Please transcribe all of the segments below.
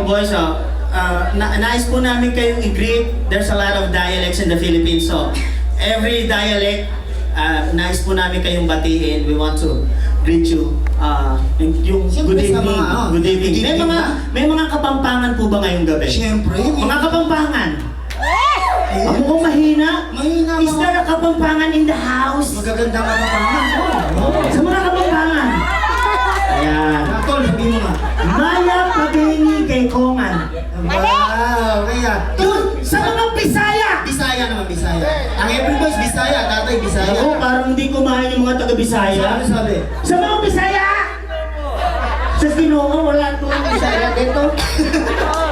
boys, nais po namin kayong i-greet. There's a lot of dialects in the Philippines, so every dialect, nais po namin kayong batiin. We want to greet you. Yung good evening. Good evening. May mga kapampangan po ba ngayong gabi? Siyempre. Mga kapampangan. Ako ko mahina. Mahina Is there a kapampangan in the house? Magaganda ka pa paman. Sa mga kapampangan. Ayan. Tol, sabi mo nga. Maya paghingi kay Kongan. Wow, kaya. Yun, sa mga Bisaya. Bisaya naman, Bisaya. Ang April Boys, Bisaya. Tatay, Bisaya. Ako, parang hindi kumain yung mga taga-Bisaya. Ano sabi? Sa mga Bisaya! Sa Sinongo, wala itong Bisaya dito.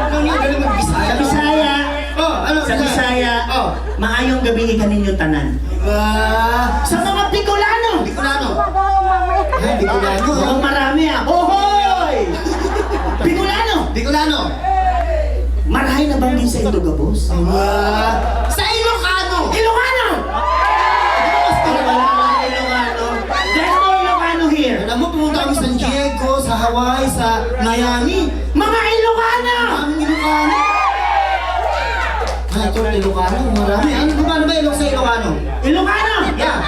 Ano nga galing mag-Bisaya? Sa Bisaya, Oh, ano sa Bisaya, Oh. maayong gabi kaninyong tanan. Sa mga Bicolano, Bicolano. Ay, Bicolano. mukhang marami ah. Hohoy! Bicolano! Bicolano. Marahay na bang din sa Ilocos? Sa Ilocano. Ilocano! Ilocano. There's no Ilocano here. Alam mo, pumunta kami sa San Diego, sa Hawaii, sa Miami. Mga Ilocano! Ang Ilocano. Ay, ito, Ilocano. Marami. Ano ba Ilocano sa Ilocano? Ilocano! Yeah.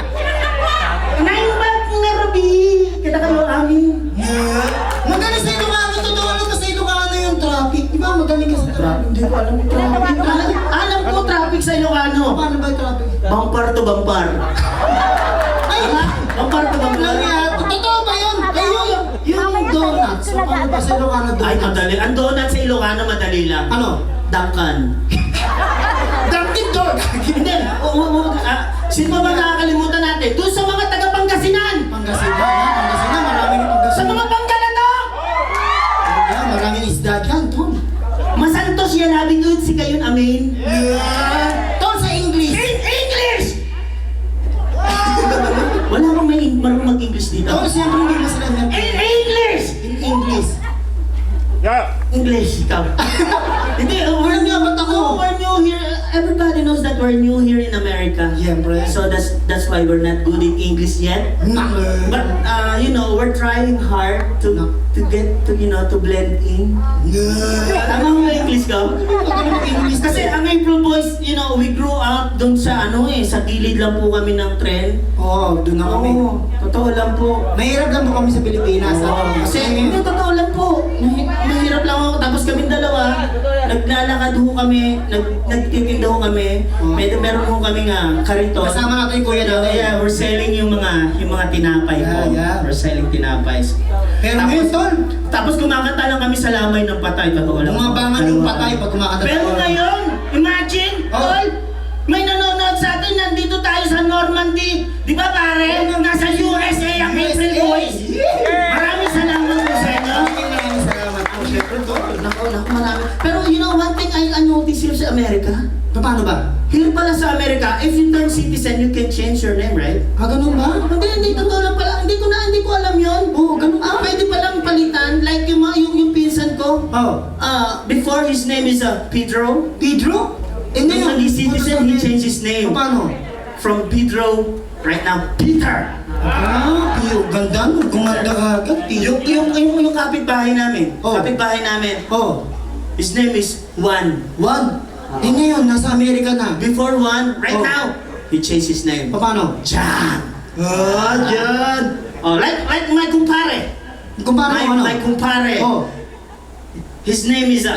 Naibat nga Rabi! Kita kayo amin. Magaling sa Ilocano. Totoo lang ka sa Ilocano yung traffic. Di ba magaling ka sa traffic? Hindi ko alam yung traffic. Alam ko traffic sa Ilocano. Paano ba yung traffic? Bumper to bumper. Ay! Bumper to bumper. Alam niya, totoo ba yun? Ay, yung donuts. So, paano ba sa Ilocano Ay, donuts? madali. Ang donut sa Ilocano, madali lang. Ano? Duncan. Dunkin' Donuts! Hindi. Sino ba nakakalimutan natin? Doon sa mga taga-Pangasinan. Pangasinan, ha? Pangasinan, maraming Pangasinan. Sa mga Panggalato. Yeah, maraming isda dyan, Tom. Masantos yan labing yun si kayon amin. Tom, sa English! In English! Wala akong may marunong mag-English dito. Tom, siyempre hindi mo sila In English! In English. English, ikaw. Hindi, we're Alam niya, ba't ako? No, we're new here. Everybody knows that we're new here in America. Siyempre. So that's why we're not good in English yet. But you know, we're trying hard to get to blend in. Tama mo yung English ko? Kasi ang April Boys, you know, we grew up doon sa sa gilid lang po kami ng tren. Oo, doon na kami. Oo, totoo lang po. Mahirap lang po kami sa Pilipinas. Kasi hindi, totoo lang po. Mahirap lang ako. Tapos kaming dalawa, naglalakad ho kami, nagtitinda ho kami. Meron ho kami nga kariton. Kasama natin yung kuya natin. Yeah, we're selling yung mga tinapay po. Yeah. We're selling tinapay. Pero ngayon, Tol, Tapos kumakanta lang kami sa lamay ng patay. Totoo lang. bumabangan yung patay pag kumakanta. Pero ngayon, imagine, Tol, may nanonood sa atin, nandito tayo sa Normandy. Di ba pare? Nasa USA ang April Boys. Maraming salamat po sa inyo. Maraming salamat po, syempre, Tol. Naku, marami. Pero you know, one thing I notice here sa Amerika, Paano ba? here pala sa Amerika, if you turn citizen, you can change your name, right? Ganun ba? Hindi, totoo lang pala. Hindi ko alam yun. Oo, ganun ba? Pwede palang palitan. Like yung pinsan ko, Oh. before his name is Pedro. Pedro? Nung naging citizen, he changed his name. Paano? From Pedro, right now, Peter. Ganda mo. Gumanda ka agad. Yung kapitbahay namin. Oh. Kapitbahay namin. Oh. His name is Juan. Juan. Ngayon, nasa Amerika na. Before Juan, right Oh. now, he changed his name. Paano? John. Diyan. Oh, like my kumpare. Kumpara mo ano? My kumpare. Oh. His name is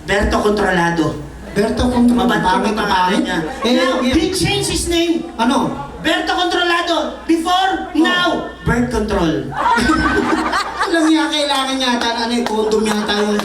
Berto Controlado. Berto kung Mabanto ang pangalan niya. Now, he changed his name. Ano? Berto Controlado. Before, now, birth control. Alam niya, kailangan yata na condom yata yung